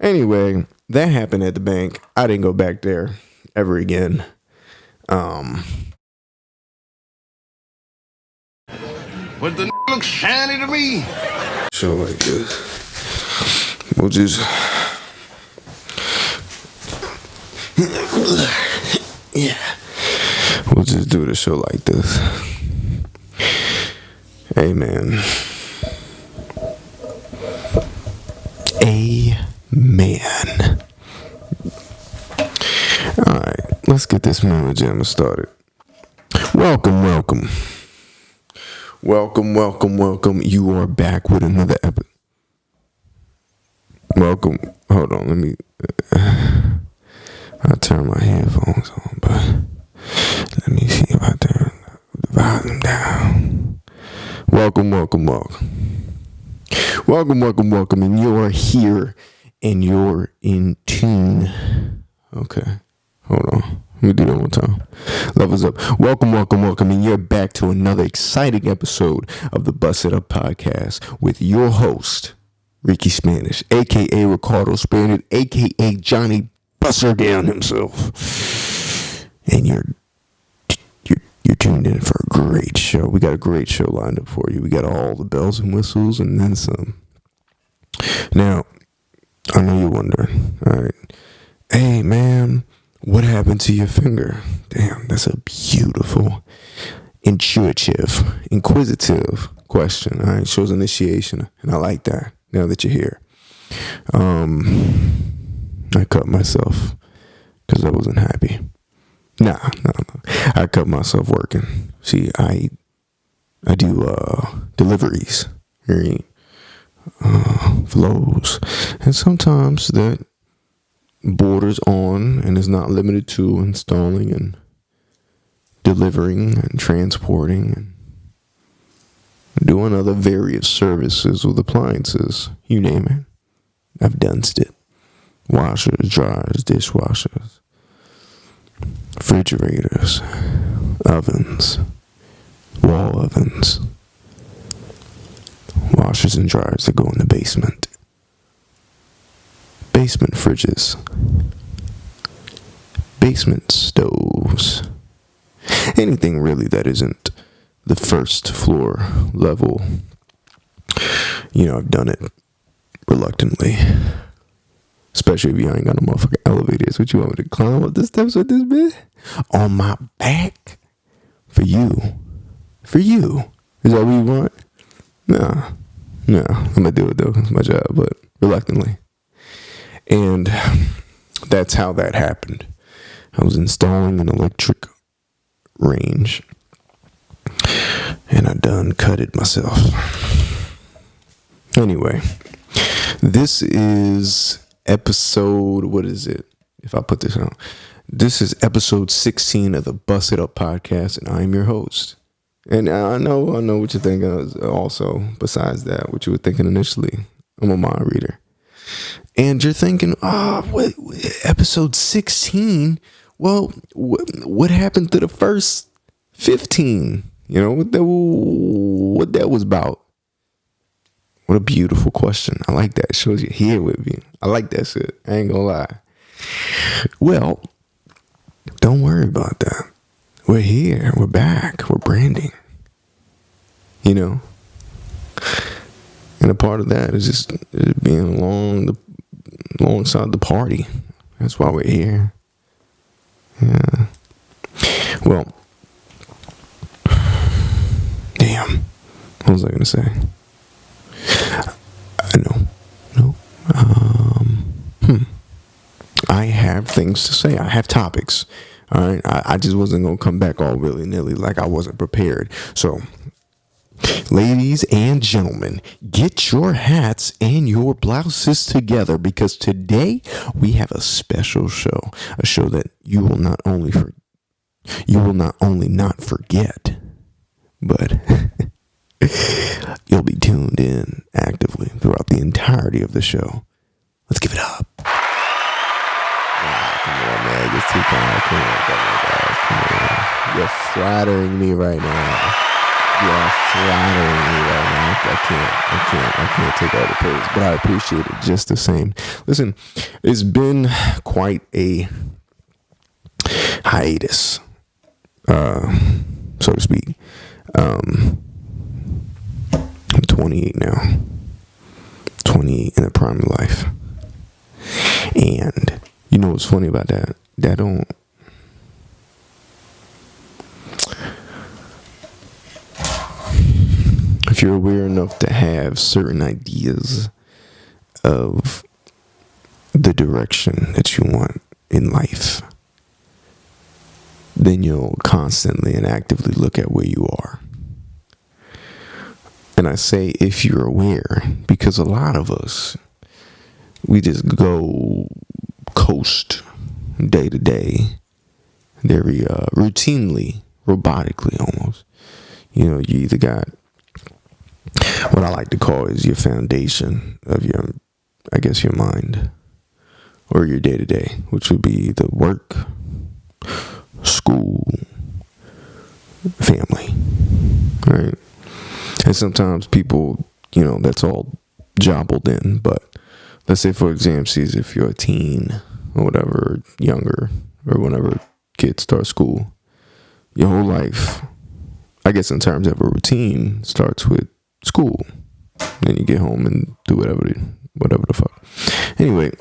Anyway, that happened at the bank. I didn't go back there ever again. But the looks shiny to me. Show like this. We'll just We'll just do the show like this. Amen. Amen. Alright, let's get this Mama Jamma started. Welcome. You are back with another episode. Welcome. Hold on, let me I'll turn my headphones on, but let me see if I turn the volume down. Welcome. And you're here and you're in tune. Okay, hold on. Let me do that one time. Levels up. Welcome. And you're back to another exciting episode of the Bust It Up podcast with your host, Ricky Spanish, a.k.a. Ricardo Spanish, a.k.a. Johnny Buster Down himself. And you're tuned in for a great show. We got a great show lined up for you. We got all the bells and whistles and then some. Now, I know you're wondering, all right, hey, man, what happened to your finger? Damn, that's a beautiful, inquisitive question. All right, shows initiation, and I like that. Now that you're here, I cut myself because I wasn't happy. No. I cut myself working. See, I do deliveries, right? Flows, and sometimes that borders on and is not limited to installing and delivering and transporting and doing other various services with appliances, you name it. I've done it. Washers, dryers, dishwashers, refrigerators, ovens, wall ovens, washers and dryers that go in the basement fridges, basement stoves, anything really that isn't the first floor level. You know, I've done it reluctantly, especially if you ain't got no motherfucking elevators. What you want me to climb up the steps with this bitch on my back? For you, is that what you want? No, I'm gonna do it though. It's my job, but reluctantly. And that's how that happened. I was installing an electric range, and I done cut it myself. Anyway, this is episode, what is it? If I put this on, this is episode 16 of the Bust It Up podcast, and I'm your host. And I know what you're thinking also, besides that, what you were thinking initially. I'm a mind reader. And you're thinking, what, episode 16? Well, what happened to the first 15? You know, what that was about. What a beautiful question. I like that. It shows you here with me. I like that shit. I ain't gonna lie. Well, don't worry about that. We're here. We're back. We're branding. You know? And a part of that is just being alongside the party. That's why we're here. Yeah. Well, damn. What was I going to say? No. I have things to say. I have topics. All right. I just wasn't going to come back all willy-nilly like I wasn't prepared. So, ladies and gentlemen, get your hats and your blouses together because today we have a special show. A show that you will not only not forget, but you'll be tuned in actively throughout the entirety of the show. Let's give it up. Come on, man. Just too kind. Come on, guys. Come on. You're flattering me right now. You're flattering me right now. I can't take all the praise, but I appreciate it just the same. Listen, it's been quite a hiatus, so to speak. I'm 28 now. 28 in the prime of life. And you know what's funny about that? That don't... If you're aware enough to have certain ideas of the direction that you want in life, then you'll constantly and actively look at where you are. And I say if you're aware, because a lot of us, we just go coast day to day, very routinely, robotically almost. You know, you either got what I like to call is your foundation of your, I guess, your mind, or your day to day, which would be the work, school, family, right? And sometimes people, you know, that's all jobbled in. But let's say, for example, if you're a teen or whatever, younger, or whenever kids start school, your whole life, I guess in terms of a routine, starts with school. Then you get home and do whatever the fuck. Anyway,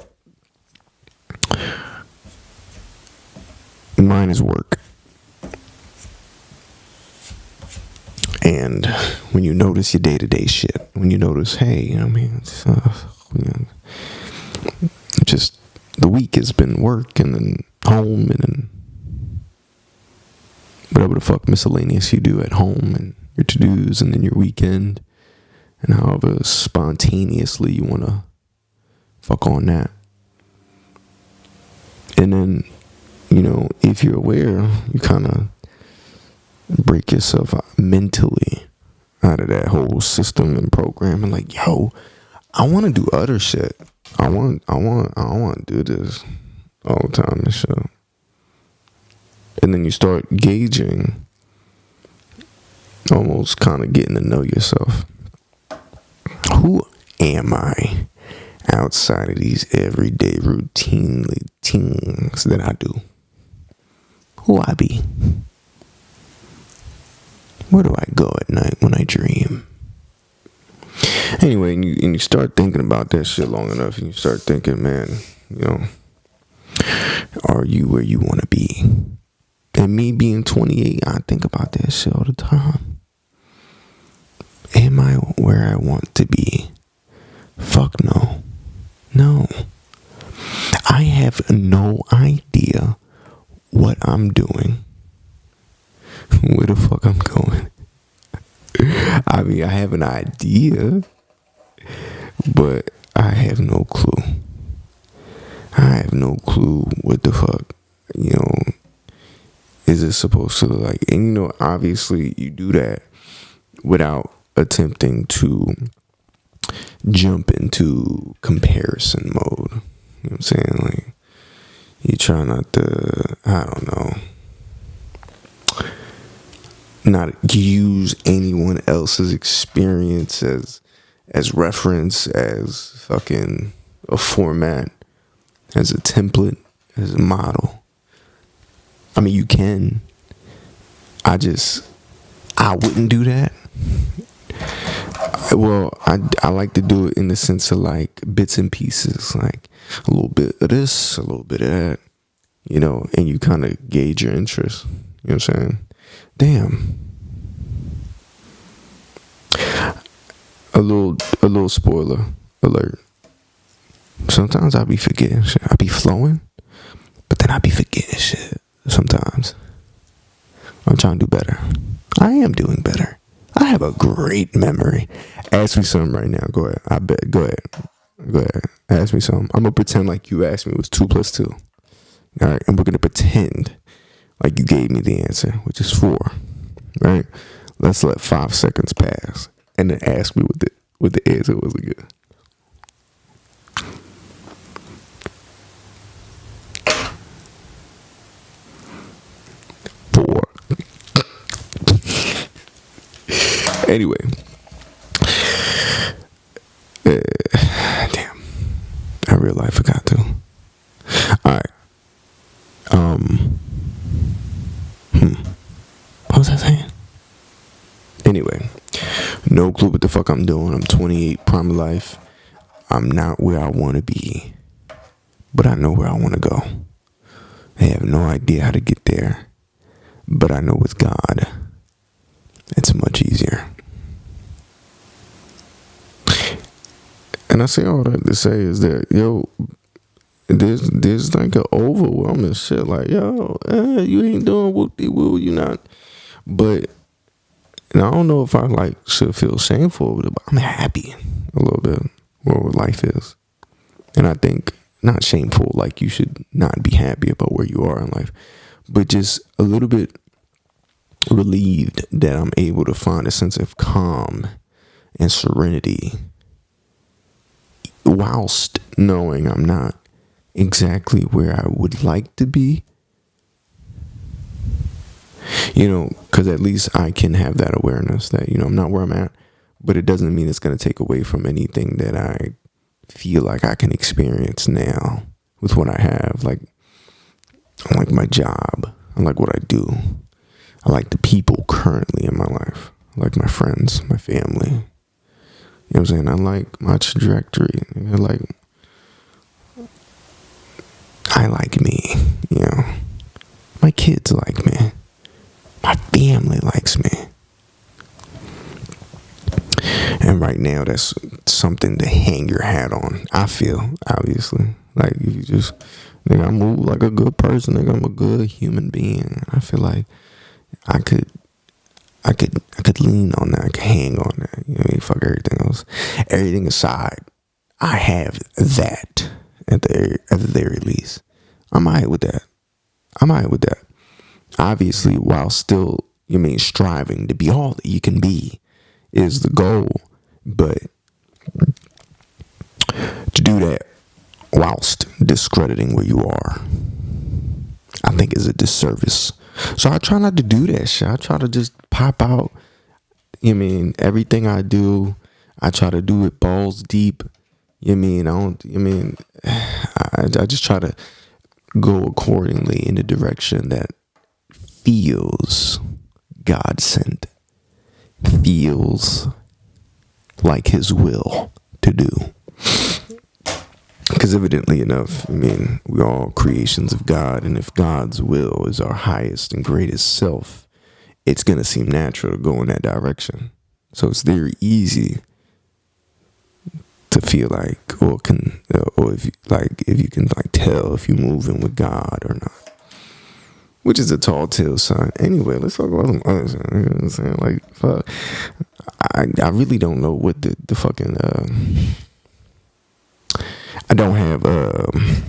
mine is work. And when you notice your day-to-day shit, when you notice, hey, you know what I mean, it's, just the week has been work and then home and then whatever the fuck miscellaneous you do at home and your to-dos and then your weekend and however spontaneously you want to fuck on that. And then, you know, if you're aware, you kind of break yourself out mentally out of that whole system and program and like, yo, I want to do other shit. I want to do this all the time and shit. And then you start gauging, almost kind of getting to know yourself. Who am I outside of these everyday routinely things that I do? Who I be? Where do I go at night when I dream? Anyway, and you start thinking about that shit long enough, and you start thinking, man, you know, are you where you want to be? And me being 28, I think about that shit all the time. Am I where I want to be? Fuck no. No. I have no idea what I'm doing. Where the fuck I'm going. I mean, I have an idea, but I have no clue. I have no clue what the fuck, you know, is it supposed to look like. And, you know, obviously you do that without attempting to jump into comparison mode. You know what I'm saying? Like, you try not to, I don't know, not use anyone else's experience as reference, as fucking a format, as a template, as a model. I mean, you can. I wouldn't do that. Well, I like to do it in the sense of like bits and pieces, like a little bit of this, a little bit of that, you know, and you kind of gauge your interest. You know what I'm saying? Damn. A little spoiler alert. Sometimes I be forgetting shit. I be flowing, but then I be forgetting shit sometimes. I'm trying to do better. I am doing better. I have a great memory. Ask me something right now. Go ahead. I bet. Go ahead. Ask me something. I'm going to pretend like you asked me it was 2 + 2. All right. And we're going to pretend like you gave me the answer, which is 4. Right? Let's let 5 seconds pass. And then ask me what the answer was again. Anyway, No clue what the fuck I'm doing. I'm 28, prime of life. I'm not where I want to be, but I know where I want to go. I have no idea how to get there, but I know with God, it's much easier. And I say all that to say is that, yo, there's like an overwhelming shit. Like, yo, you ain't doing whoop-de-woo, you not. But and I don't know if I like should feel shameful with it, but I'm happy a little bit what life is. And I think not shameful, like you should not be happy about where you are in life, but just a little bit relieved that I'm able to find a sense of calm and serenity whilst knowing I'm not exactly where I would like to be. You know, because at least I can have that awareness that, you know, I'm not where I'm at, but it doesn't mean it's going to take away from anything that I feel like I can experience now with what I have. Like, I like my job. I like what I do. I like the people currently in my life. I like my friends, my family. You know what I'm saying? I like my trajectory. I like me, you know. My kids like me. My family likes me. And right now, that's something to hang your hat on. I feel, obviously. Like, if you just, nigga, I move like a good person. Nigga, I'm a good human being. I feel like I could lean on that. I could hang on that. You know, fuck everything else. Everything aside, I have that at the very least. I'm alright with that. Obviously, while still, striving to be all that you can be is the goal. But to do that whilst discrediting where you are, I think is a disservice. So I try not to do that shit. I try to just pop out. Everything I do, I try to do it balls deep. I just try to go accordingly in the direction that feels God sent, feels like His will to do. Because evidently enough, we're all creations of God, and if God's will is our highest and greatest self, it's gonna seem natural to go in that direction. So it's very easy to feel like, or if you can tell if you're moving with God or not. Which is a tall tale, son. Anyway, let's talk about some other shit. You know what I'm saying? Like, fuck. I really don't know what the fucking I don't have an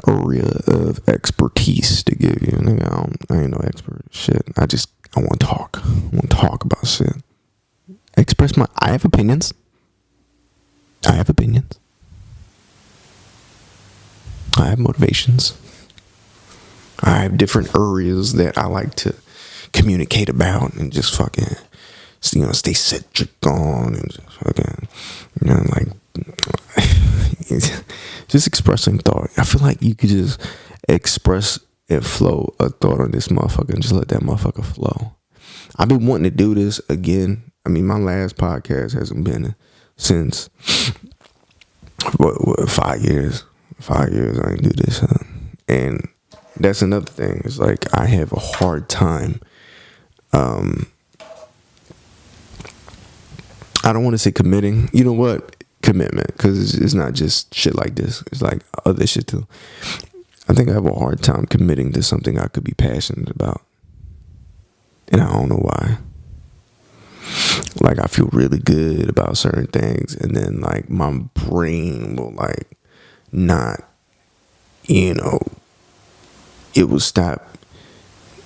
area of expertise to give you. Nigga, I ain't no expert shit. I want to talk. I want to talk about shit. I have opinions. I have motivations. I have different areas that I like to communicate about and just fucking, stay centric on and just fucking, just expressing thought. I feel like you could just express and flow a thought on this motherfucker and just let that motherfucker flow. I've been wanting to do this again. My last podcast hasn't been since, 5 years. 5 years I didn't do this. And that's another thing. It's like I have a hard time. I don't want to say committing. You know what? Commitment. Because it's not just shit like this. It's like other shit too. I think I have a hard time committing to something I could be passionate about. And I don't know why. Like, I feel really good about certain things. And then, like, my brain will, like, not, it will stop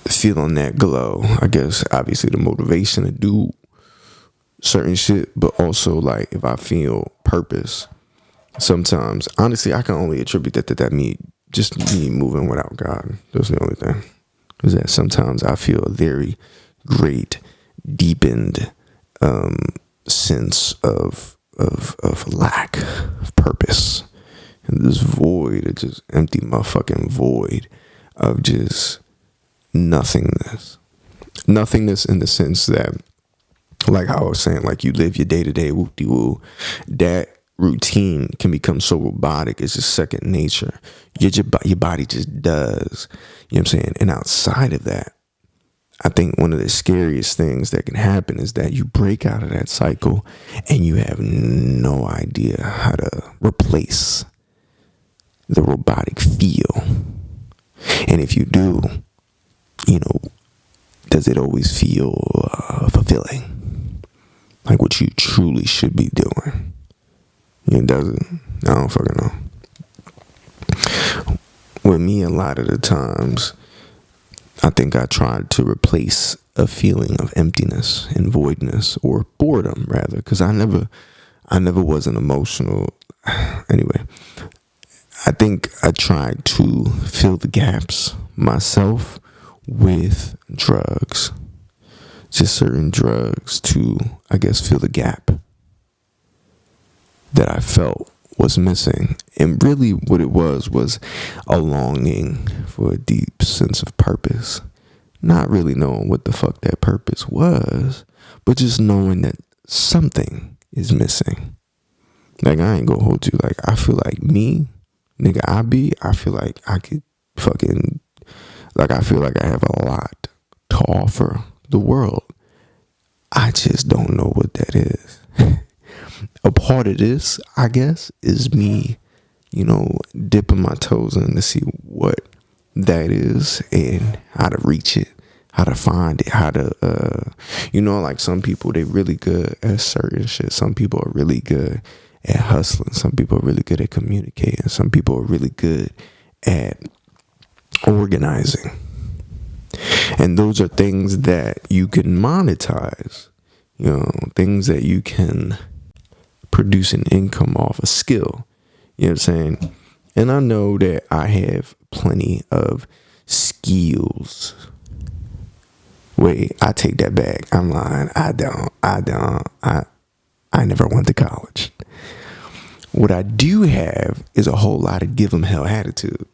feeling that glow. I guess obviously the motivation to do certain shit, but also like if I feel purpose, sometimes honestly I can only attribute that to me moving without God. That's the only thing. Is that sometimes I feel a very great deepened sense of lack of purpose. And this void, it's just empty motherfucking void of just nothingness. Nothingness in the sense that, like how I was saying, like you live your day to day, whoop de woo. That routine can become so robotic. It's just second nature. Your body just does. You know what I'm saying? And outside of that, I think one of the scariest things that can happen is that you break out of that cycle and you have no idea how to replace the robotic feel. And if you do, does it always feel fulfilling? Like what you truly should be doing? It doesn't. I don't fucking know. With me, a lot of the times, I think I tried to replace a feeling of emptiness and voidness, or boredom rather, because I never was an emotional. Anyway, I think I tried to fill the gaps myself with drugs, just certain drugs to, I guess, fill the gap that I felt was missing. And really what it was a longing for a deep sense of purpose. Not really knowing what the fuck that purpose was, but just knowing that something is missing. Like, I ain't gonna hold you. Like, I feel like me, nigga, I feel like I could fucking, like, I feel like I have a lot to offer the world. I just don't know what that is. A part of this, I guess, is me, dipping my toes in to see what that is and how to reach it, how to find it, how to, like some people, they really good at certain shit. Some people are really good at hustling. Some people are really good at communicating. Some people are really good at organizing. And those are things that you can monetize, things that you can produce an income off, a skill. You know what I'm saying? And I know that I have plenty of skills. Wait, I take that back. I'm lying. I don't. I never went to college. What I do have is a whole lot of give 'em hell attitude,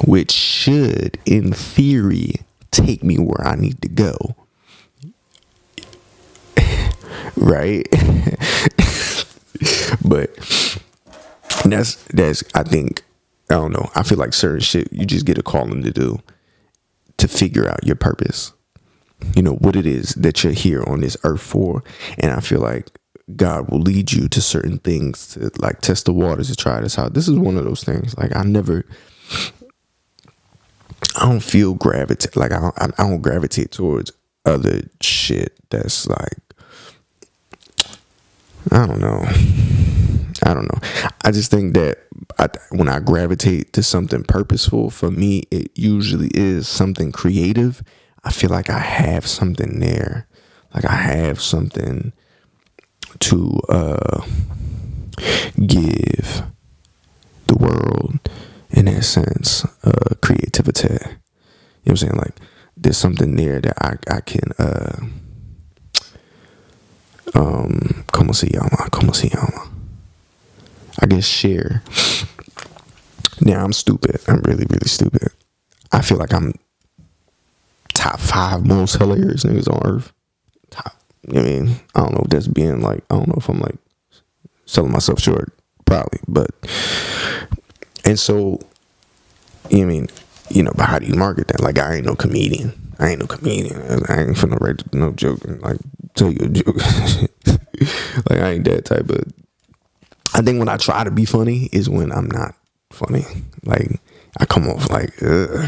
which should, in theory, take me where I need to go. Right? But that's I think, I don't know, I feel like certain shit you just get a calling to do, to figure out your purpose, what it is that you're here on this earth for. And I feel like God will lead you to certain things to, like, test the waters, to try this out. This is one of those things. Like, I don't feel gravitate, like I don't gravitate towards other shit that's like, I don't know. I just think that when I gravitate to something purposeful, for me, it usually is something creative. I feel like I have something there. Like, I have something to give the world, in that sense, creativity. You know what I'm saying? Like, there's something there that I can como se llama, I guess, share. Now, I'm stupid. I'm really, really stupid. I feel like I'm top 5 most hilarious niggas on earth. I don't know if that's being like, I don't know if I'm like selling myself short, probably, but, and so, but how do you market that? Like, I ain't no comedian. I ain't finna write no joke and like tell you a joke. Like, I ain't that type of. I think when I try to be funny is when I'm not funny. Like, I come off like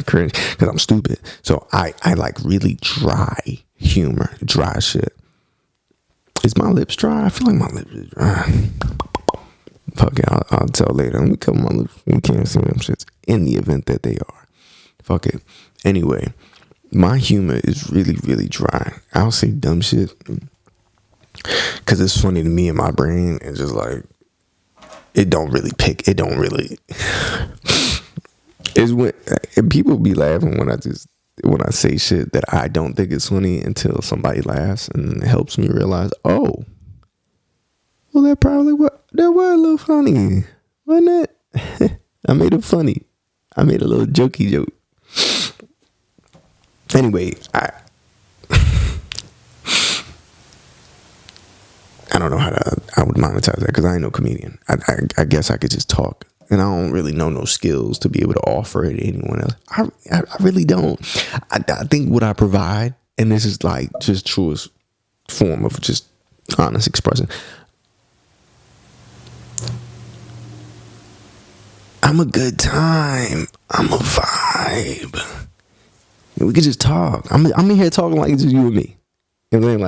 cringe because I'm stupid. So I like really dry humor, dry shit. Is my lips dry? I feel like my lips is dry. Fuck it, I'll tell later. Let me cover my lips. We can't see them shits in the event that they are. Fuck it. Anyway, my humor is really, really dry. I'll say dumb shit because it's funny to me in my brain. It's just like, it don't really. It's when and people be laughing when I say shit that I don't think is funny until somebody laughs, and it helps me realize, oh, well, that was a little funny, wasn't it? I made it funny. I made a little jokey joke. Anyway, I don't know how I would monetize that because I ain't no comedian. I guess I could just talk, and I don't really know no skills to be able to offer it to anyone else. I really don't. I think what I provide, and this is like just truest form of just honest expression. I'm a good time. I'm a vibe. We could just talk. I'm in here talking like it's just you and me. And then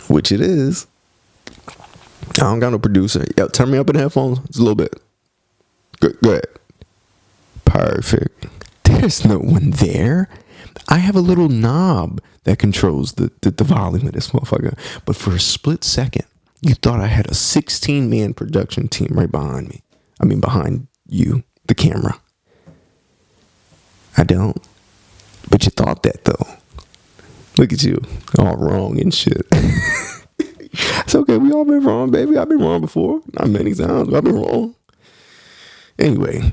which it is. I don't got no producer. Yo, turn me up in the headphones. It's a little bit. Go ahead. Perfect. There's no one there. I have a little knob that controls the volume of this motherfucker. But for a split second, you thought I had a 16-man production team right behind me. I mean, behind you, the camera. I don't. But you thought that, though. Look at you. All wrong and shit. It's okay. We all been wrong, baby. I've been wrong before. Not many times. I've been wrong. Anyway.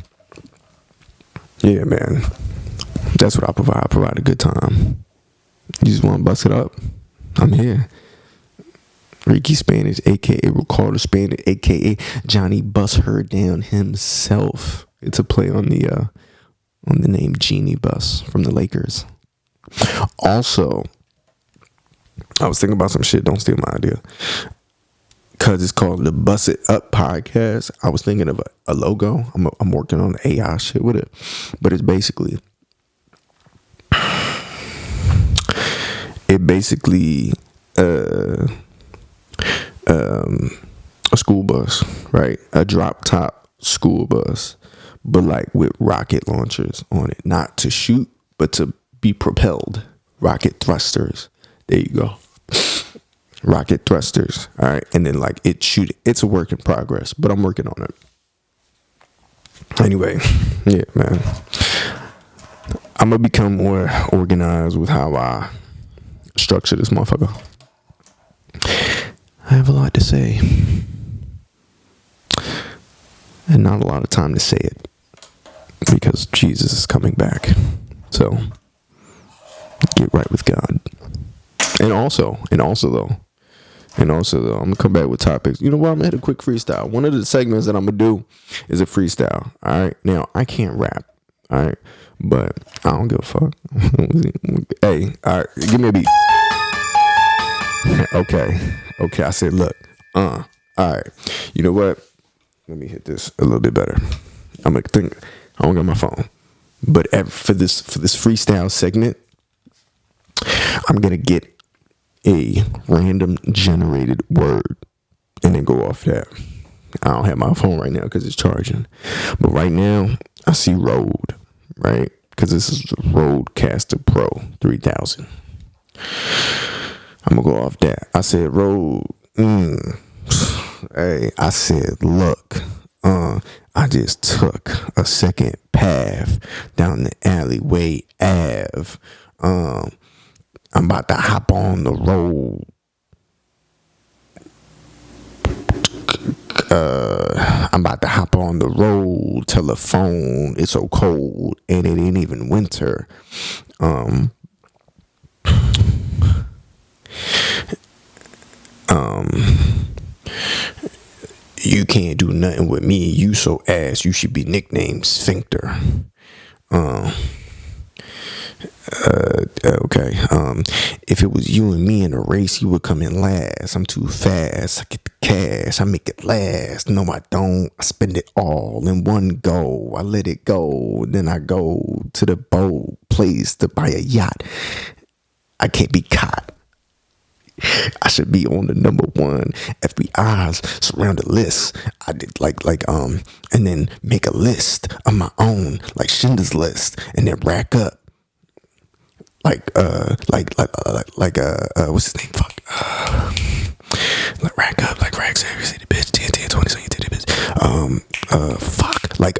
Yeah, man. That's what I provide. I provide a good time. You just want to bust it up? I'm here. Ricky Spanish, a.k.a. Ricardo Spanish, a.k.a. Johnny Bust Her Down himself. It's a play on the name Jeannie Buss from the Lakers. Also, I was thinking about some shit. Don't steal my idea. Because it's called the Bust It Up podcast. I was thinking of a logo. I'm working on the AI shit with it. But it's basically... a school bus, right? A drop top school bus, but like with rocket launchers on it, not to shoot, but to be propelled. Rocket thrusters. There you go. Rocket thrusters. All right. And then like it's a work in progress, but I'm working on it. Anyway, yeah, man. I'm gonna become more organized with how I structure this motherfucker. I have a lot to say, and not a lot of time to say it, because Jesus is coming back. So get right with God. And also though, I'm gonna come back with topics. You know what? I'm gonna hit a quick freestyle. One of the segments that I'm gonna do is a freestyle. All right. Now I can't rap. All right, but I don't give a fuck. Hey, all right, give me a beat. Okay. I said, look, all right. You know what? Let me hit this a little bit better. I'm gonna think. I don't got my phone, but for this freestyle segment, I'm gonna get a random generated word and then go off that. I don't have my phone right now because it's charging, but right now I see Rode, right? Because this is the Rodecaster Pro 3000. I'm gonna go off that. I said, Rode. Hey, I said, look, I just took a second path down the alleyway Ave. I'm about to hop on the road. I'm about to hop on the road. Telephone, it's so cold, and it ain't even winter. You can't do nothing with me. You so ass. You should be nicknamed Sphincter. Okay. If it was you and me in a race, you would come in last. I'm too fast. I get the cash. I make it last. No, I don't. I spend it all in one go. I let it go. Then I go to the bold place to buy a yacht. I can't be caught. I should be on the number one FBI's surrounded list. I did and then make a list of my own, like Schindler's List, and then rack up. What's his name? Fuck. Like rack up, like racks every city, bitch. 10, 20, so you did it, bitch. Fuck. Like,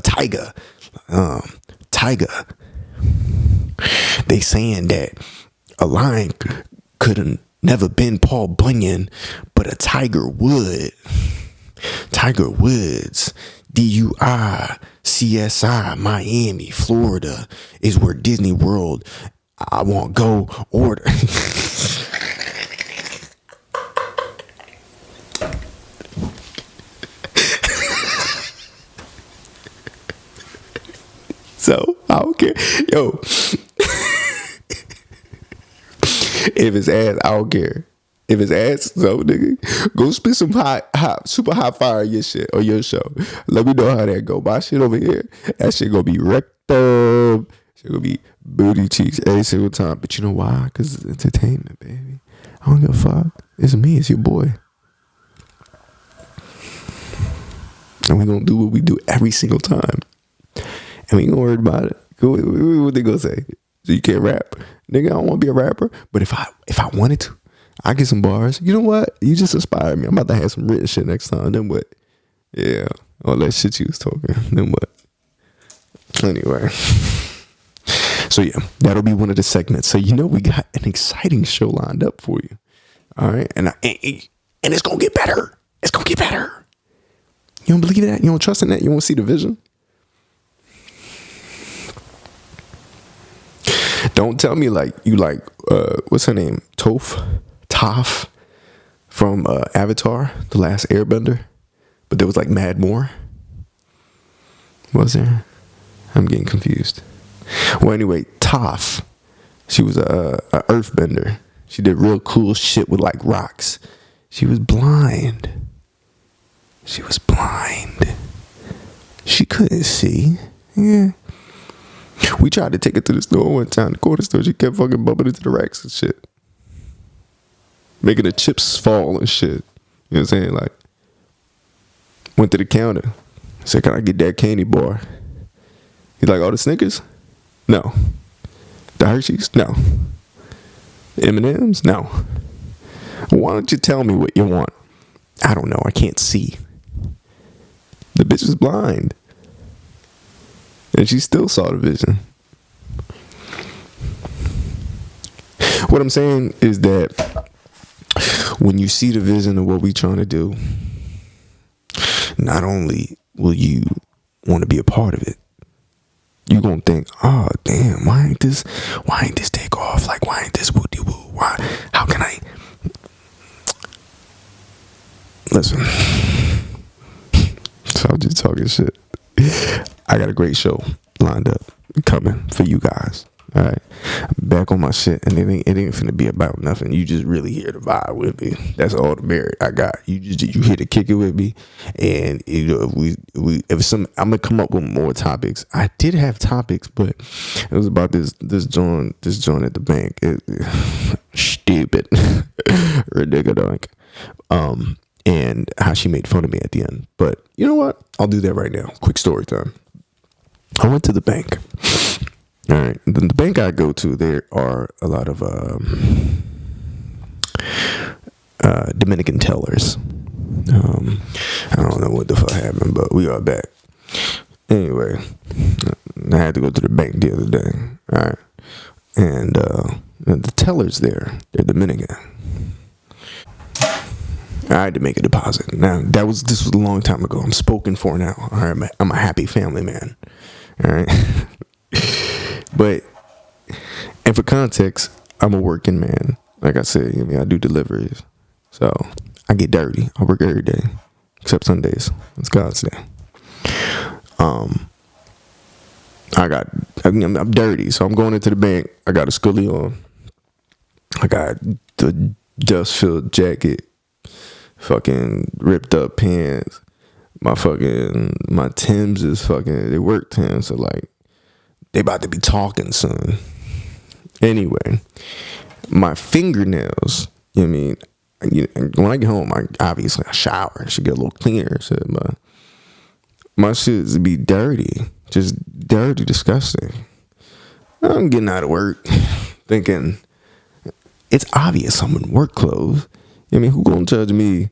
Tiger. Tiger. They saying that a lion could have never been Paul Bunyan, but a tiger would. Tiger Woods DUI, CSI, Miami, Florida is where Disney World I want go order. So I don't care. Yo. If it's ass, I don't care. If it's ass, so nigga, go spit some super hot fire on your shit or your show. Let me know how that go. My shit over here, that shit gonna be rectum. Shit gonna be booty cheeks every single time. But you know why? Cause it's entertainment, baby. I don't give a fuck. It's me. It's your boy. And we gonna do what we do every single time. And we ain't gonna worry about it. What they gonna say? So you can't rap, nigga. I don't want to be a rapper, but if I wanted to, I get some bars. You know what? You just inspired me. I'm about to have some written shit next time. Then what? Yeah, all that shit you was talking. Then what? Anyway, so yeah, that'll be one of the segments. So you know we got an exciting show lined up for you. All right, and it's gonna get better. It's gonna get better. You don't believe that? You don't trust in that? You don't see the vision? Don't tell me like you like what's her name? Toph from Avatar, The Last Airbender. But there was like Mad Moore. Was there? I'm getting confused. Well, anyway, Toph, she was a earthbender. She did real cool shit with like rocks. She was blind. She couldn't see. Yeah. We tried to take her to the store one time, the corner store. She kept fucking bumping into the racks and shit. Making the chips fall and shit. You know what I'm saying? Like, went to the counter. Said, can I get that candy bar? He's like, oh, the Snickers? No. The Hershey's? No. The M&M's? No. Why don't you tell me what you want? I don't know. I can't see. The bitch was blind. And she still saw the vision. What I'm saying is that when you see the vision of what we trying to do, not only will you want to be a part of it, you gonna think, oh damn, why ain't this take off? Like, why ain't this woody woo? Why? How can I? Listen, so I'm just talking shit. I got a great show lined up coming for you guys. All right, back on my shit, and it ain't finna be about nothing. You just really here to vibe with me. That's all the merit I got. You here to kick it with me, and you know I'm gonna come up with more topics. I did have topics, but it was about this joint at the bank. Stupid, ridiculous. And how she made fun of me at the end. But you know what? I'll do that right now. Quick story time. I went to the bank. All right. The bank I go to, there are a lot of Dominican tellers. I don't know what the fuck happened, but we are back. Anyway, I had to go to the bank the other day. All right. And the tellers there, they're Dominican. I had to make a deposit. Now, this was a long time ago. I'm spoken for now. All right, I'm a happy family man. All right. But, and for context, I'm a working man. Like I said, I do deliveries. So, I get dirty. I work every day, except Sundays. It's God's day. I'm dirty. So, I'm going into the bank. I got a scully on. I got the dust-filled jacket. Fucking ripped up pants. My Timbs is fucking, they work Timbs, so like, they about to be talking soon. Anyway, my fingernails, when I get home, I shower, I should get a little cleaner, so my shit be dirty, just dirty, disgusting. I'm getting out of work, thinking, it's obvious I'm in work clothes. Who gonna judge me?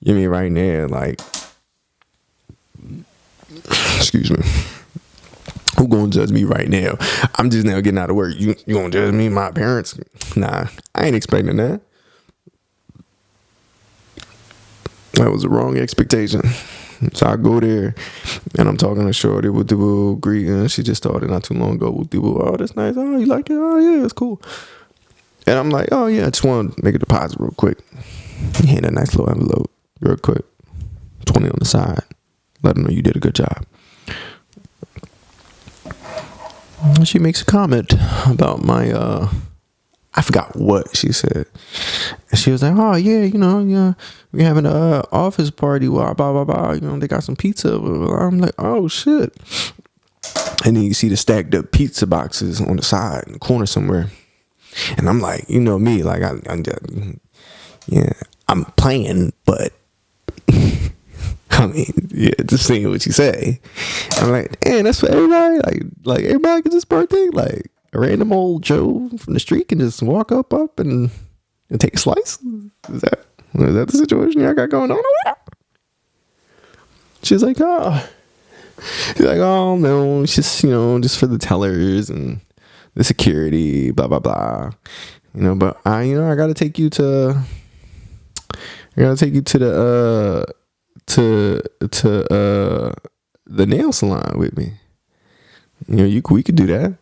Right now, like, excuse me. Who gonna judge me right now? I'm just now getting out of work. You gonna judge me? My parents? Nah, I ain't expecting that. That was the wrong expectation. So I go there, And I'm talking to Shorty with the boo greeting. She just started not too long ago with the boo. Oh, that's nice. Oh, you like it? Oh, yeah, it's cool. And I'm like, oh, yeah, I just want to make a deposit real quick. Hand a nice little envelope real quick. 20 on the side. Let them know you did a good job. And she makes a comment about my, I forgot what she said. And she was like, oh, yeah, we're having an office party, blah, blah, blah. They got some pizza. I'm like, oh, shit. And then you see the stacked up pizza boxes on the side in the corner somewhere. And I'm like, me, like, I'm playing, but I mean, yeah, just seeing what you say. I'm like, damn, that's for everybody. Like everybody gets this birthday. Like a random old Joe from the street can just walk up and take a slice. Is that the situation y'all got going on over there? She's like, oh no, it's just just for the tellers and the security, blah blah blah. But I gotta take you to the the nail salon with me. We could do that.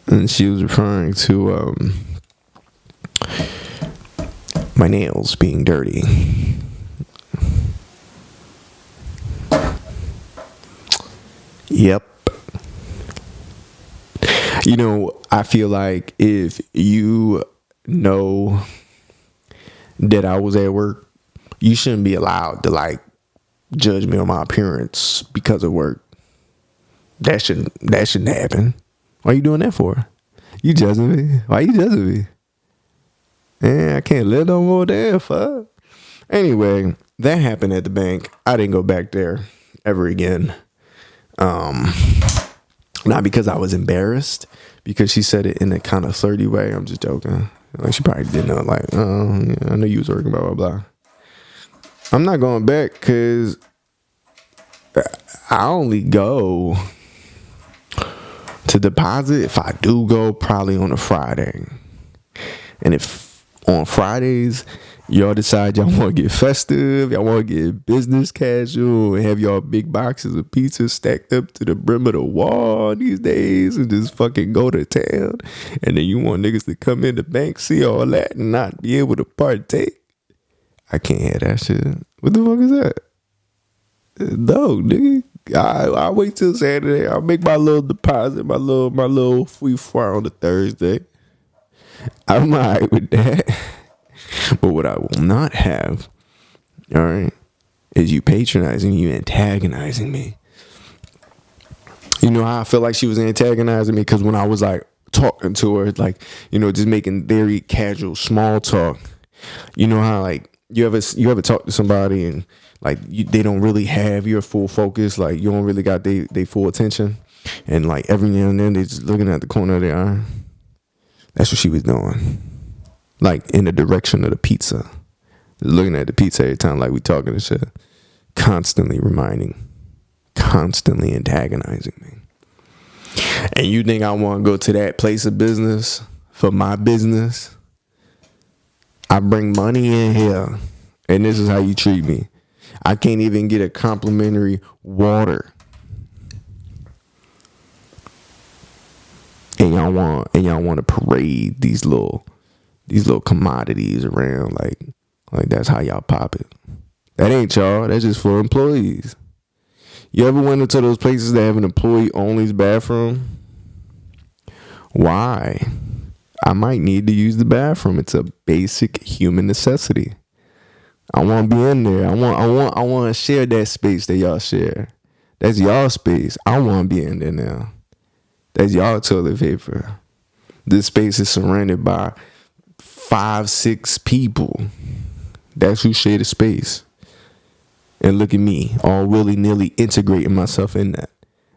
And she was referring to my nails being dirty. Yep. I feel like if you know that I was at work, you shouldn't be allowed to judge me on my appearance because of work. That shouldn't happen. Why are you doing that for? You judging me? Why you judging me? Man, I can't live no more damn fuck. Anyway, that happened at the bank. I didn't go back there ever again. Not because I was embarrassed, because she said it in a kind of flirty way. I'm just joking. Like she probably didn't know. Like, yeah, I know you was working, blah blah blah. I'm not going back because I only go to deposit if I do go, probably on a Friday. And if on Fridays y'all decide y'all want to get festive, y'all want to get business casual and have y'all big boxes of pizza stacked up to the brim of the wall these days and just fucking go to town, and then you want niggas to come in the bank, see all that and not be able to partake, I can't have that shit. What the fuck is that? No, nigga. I'll wait till Saturday. I'll make my little deposit, my little free fire on the Thursday. I'm alright with that. But what I will not have, all right, is you patronizing, you antagonizing me. You know how I feel like she was antagonizing me? Because when I was talking to her, just making very casual small talk. You know how you ever talk to somebody and they don't really have your full focus, you don't really got they full attention, and every now and then they just looking at the corner of their eye. That's what she was doing, in the direction of the pizza, looking at the pizza every time we talking and shit, constantly antagonizing me. And you think I want to go to that place of business for my business? I bring money in here, and this is how you treat me. I can't even get a complimentary water. And y'all want to parade these little commodities around like that's how y'all pop it. That ain't y'all. That's just for employees. You ever went into those places that have an employee only bathroom? Why? I might need to use the bathroom. It's a basic human necessity. I want to be in there. I want to share that space that y'all share. That's y'all space. I want to be in there now. That's y'all toilet paper. This space is surrounded by 5-6 people. That's who share the space. And look at me, all willy-nilly integrating myself in that.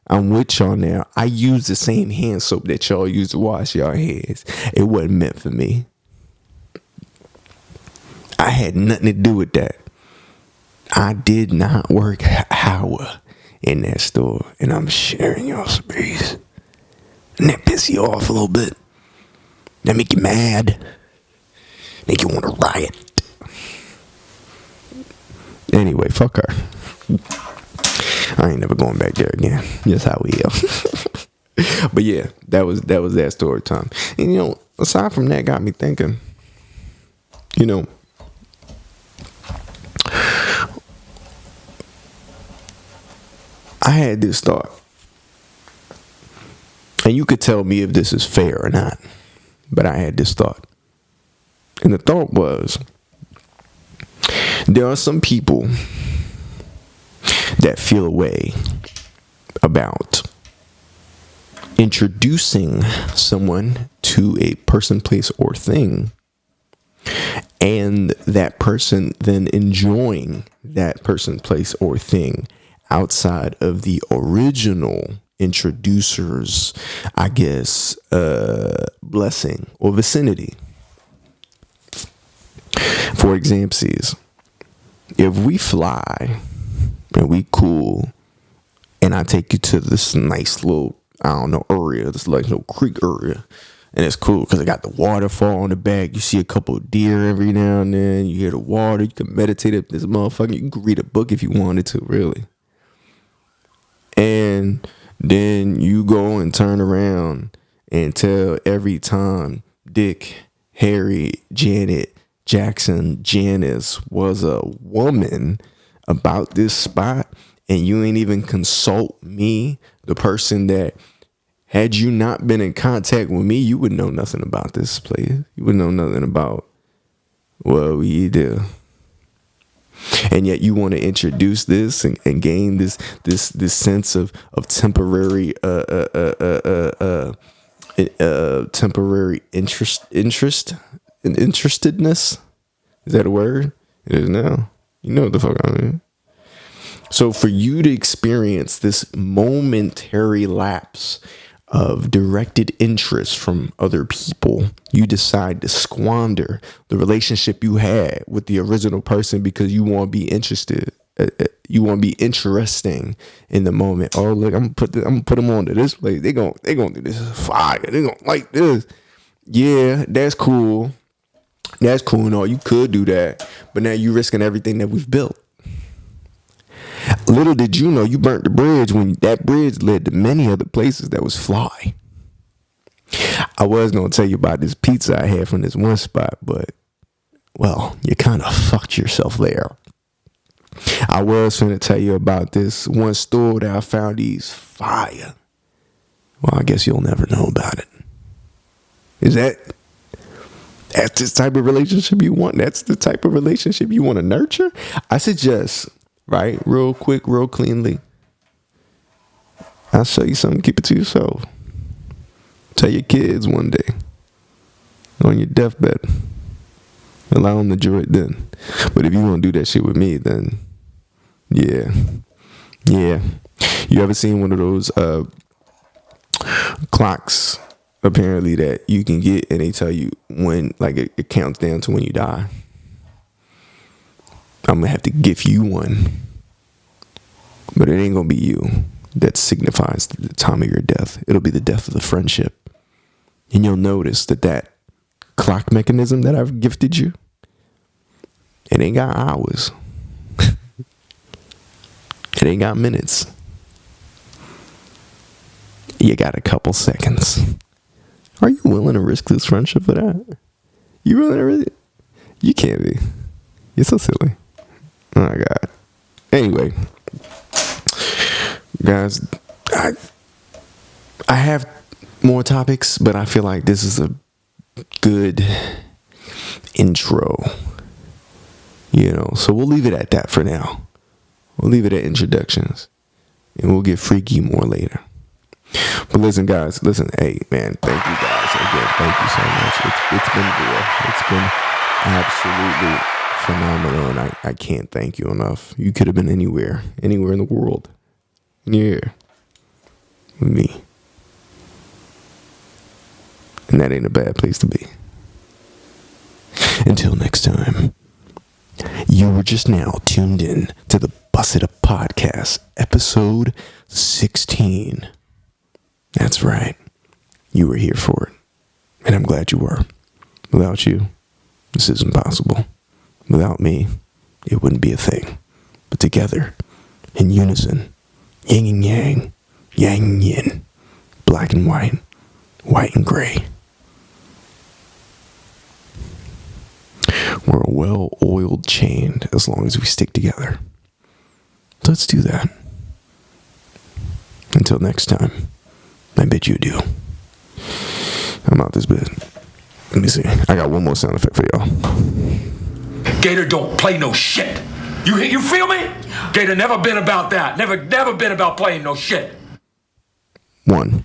I'm with y'all now. I use the same hand soap that y'all use to wash y'all hands. It wasn't meant for me. I had nothing to do with that. I did not work an hour in that store, and I'm sharing y'all space. And that piss you off a little bit. That make you mad. Make you want to riot. Anyway, fuck her. I ain't never going back there again. That's how we are. But yeah, that was that story time. And you know, aside from that, got me thinking, you know, I had this thought, and you could tell me if this is fair or not, but I had this thought. And the thought was, there are some people that feel a way about introducing someone to a person, place, or thing, and that person then enjoying that person, place, or thing outside of the original introducer's, I guess, blessing or vicinity. For example, if we fly and we cool, and I take you to this nice little, I don't know, area, this like little creek area, and it's cool because it got the waterfall on the back. You see a couple of deer every now and then. You hear the water. You can meditate at this motherfucker. You can read a book if you wanted to, really. And then you go and turn around and tell every time Dick, Harry, Janet, Jackson, Janice was a woman about this spot, and you ain't even consult me, the person that, had you not been in contact with me, you would know nothing about this place. You would know nothing about what we do. And yet you want to introduce this and gain this sense of temporary temporary interestedness. Is that a word? It is now. You know what the fuck I mean. So for you to experience this momentary lapse of directed interest from other people, you decide to squander the relationship you had with the original person because you want to be interested. You want to be interesting in the moment. Oh, look, I'm gonna put them on to this place. They gonna do this fire. They gonna like this. Yeah, that's cool. That's cool and all. You could do that, but now you risking everything that we've built. Little did you know, you burnt the bridge when that bridge led to many other places that was fly. I was going to tell you about this pizza I had from this one spot, but, well, you kind of fucked yourself there. I was going to tell you about this one store that I found these fire. Well, I guess you'll never know about it. That's the type of relationship you want? That's the type of relationship you want to nurture? I suggest, right, real quick, real cleanly, I'll show you something. Keep it to yourself. Tell your kids one day on your deathbed. Allow them to enjoy it then. But if you want to do that shit with me, then yeah. You ever seen one of those clocks, apparently, that you can get and they tell you when, like, it counts down to when you die? I'm gonna have to give you one, but it ain't gonna be you. That signifies the time of your death. It'll be the death of the friendship. And you'll notice that clock mechanism that I've gifted you, it ain't got hours. It ain't got minutes. You got a couple seconds. Are you willing to risk this friendship for that? You willing to risk it? You can't be. You're so silly. Oh my God. Anyway, guys, I have more topics, but I feel like this is a good intro, so we'll leave it at that for now. We'll leave it at introductions, and we'll get freaky more later. But listen, guys, hey, man, thank you guys again. Thank you so much. It's been real. It's been absolutely phenomenal, and I can't thank you enough. You could have been anywhere in the world, and you're here with me, and that ain't a bad place to be. Until next time, you were just now tuned in to the Bust It Up Podcast, episode 16. That's right, you were here for it, and I'm glad you were. Without you, this isn't possible. Without me, it wouldn't be a thing. But together, in unison, yin and yang, yang and yin, black and white, white and gray. We're a well-oiled chain as long as we stick together. Let's do that. Until next time, I bid you adieu. I'm out this bit. Let me see. I got one more sound effect for y'all. Gator don't play no shit. You feel me? Gator never been about that. Never been about playing no shit. One.